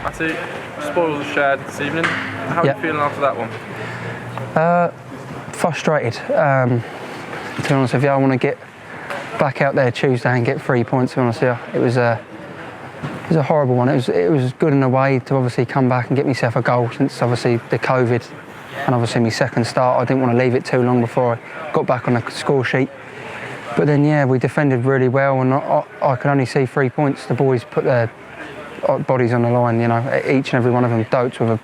Matty, spoils are shared this evening. How are you feeling after that one? Frustrated. To be honest with you, I want to get back out there Tuesday and get 3 points. To be honest with you, it was a horrible one. It was good in a way to obviously come back and get myself a goal since obviously the COVID and obviously my second start. I didn't want to leave it too long before I got back on the score sheet. But then yeah, we defended really well, and I could only see 3 points. The boys put their bodies on the line, you know, each and every one of them. Dotes with a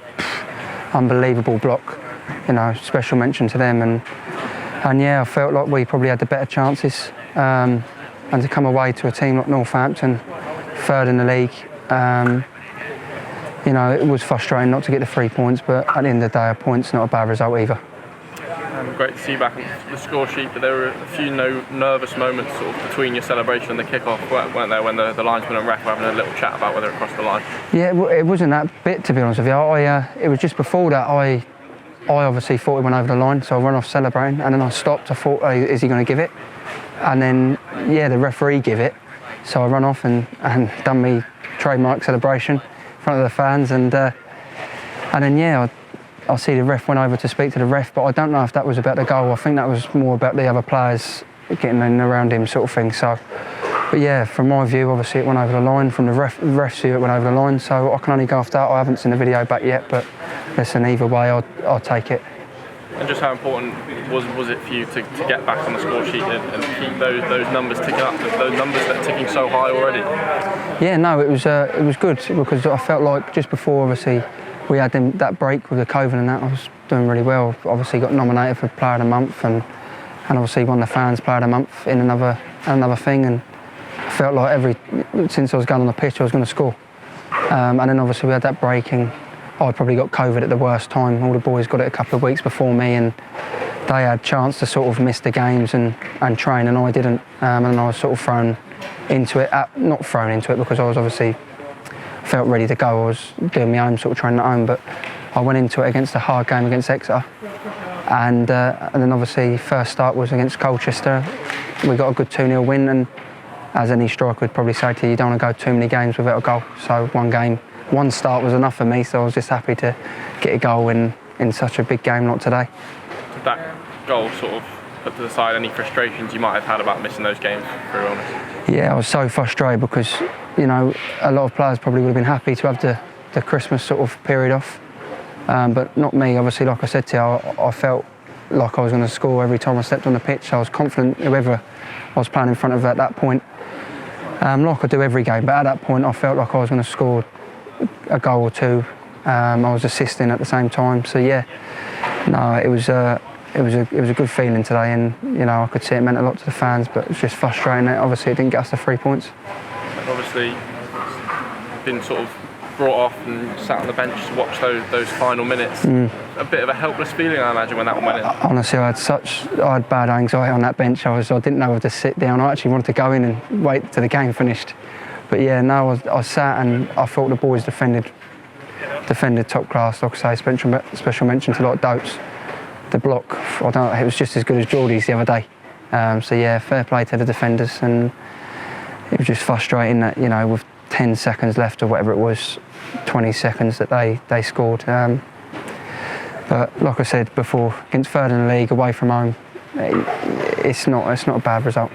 unbelievable block, you know, special mention to them. And yeah, I felt like we probably had the better chances. And to come away to a team like Northampton, third in the league, you know, it was frustrating not to get the 3 points, but at the end of the day, a point's not a bad result either. Great to see you back on the score sheet, but there were a few nervous moments sort of between your celebration and the kick-off, weren't there, when the linesman and ref were having a little chat about whether it crossed the line? Yeah, it wasn't that bit, to be honest with you. It was just before that I obviously thought it went over the line, so I ran off celebrating, and then I stopped. I thought, is he going to give it? And then, yeah, the referee gave it, so I ran off and done me trademark celebration in front of the fans, and then, yeah, I see the ref went over to speak to the ref, but I don't know if that was about the goal. I think that was more about the other players getting in around him, sort of thing. So, but yeah, from my view, obviously it went over the line. From the ref's view, it went over the line. So I can only go off that. I haven't seen the video back yet, but listen, either way, I'll take it. And just how important was it for you to get back on the score sheet and keep those numbers ticking up, those numbers that are ticking so high already? Yeah, no, it was good, because I felt like just before, obviously, we had that break with the COVID and that, I was doing really well. Obviously got nominated for Player of the Month and obviously won the Fans Player of the Month in another thing, and I felt like since I was going on the pitch I was going to score. And then obviously we had that break, and I probably got COVID at the worst time. All the boys got it a couple of weeks before me, and they had a chance to sort of miss the games and train, and I didn't. And I was sort of thrown into it, not thrown into it because I was obviously felt ready to go. I was doing my own sort of training at home, but I went into it against a hard game against Exeter, and then obviously first start was against Colchester. We got a good 2-0 win, and as any striker would probably say to you, you don't want to go too many games without a goal. So one start was enough for me, so I was just happy to get a goal in such a big game like today. Did that goal sort of put to the side any frustrations you might have had about missing those games, for real honest? Yeah, I was so frustrated because, you know, a lot of players probably would have been happy to have the Christmas sort of period off, but not me. Obviously, like I said to you, I felt like I was going to score every time I stepped on the pitch. I was confident whoever I was playing in front of at that point, like I do every game, but at that point I felt like I was going to score a goal or two. I was assisting at the same time, so yeah, no, it was a good feeling today, and you know, I could see it meant a lot to the fans, but it was just frustrating that obviously it didn't get us the 3 points. And obviously been sort of brought off and sat on the bench to watch those final minutes. A bit of a helpless feeling, I imagine, when that one went in. Honestly, I had bad anxiety on that bench. I didn't know whether to sit down. I actually wanted to go in and wait till the game finished. But yeah, no, I sat, and I thought the boys defended top class. Like I say, special mention to like Dotes. The block, I don't know, it was just as good as Geordie's the other day. So yeah, fair play to the defenders, and it was just frustrating that, you know, with 10 seconds left or whatever it was, 20 seconds, that they scored. But like I said before, against third in the league, away from home, it's not a bad result.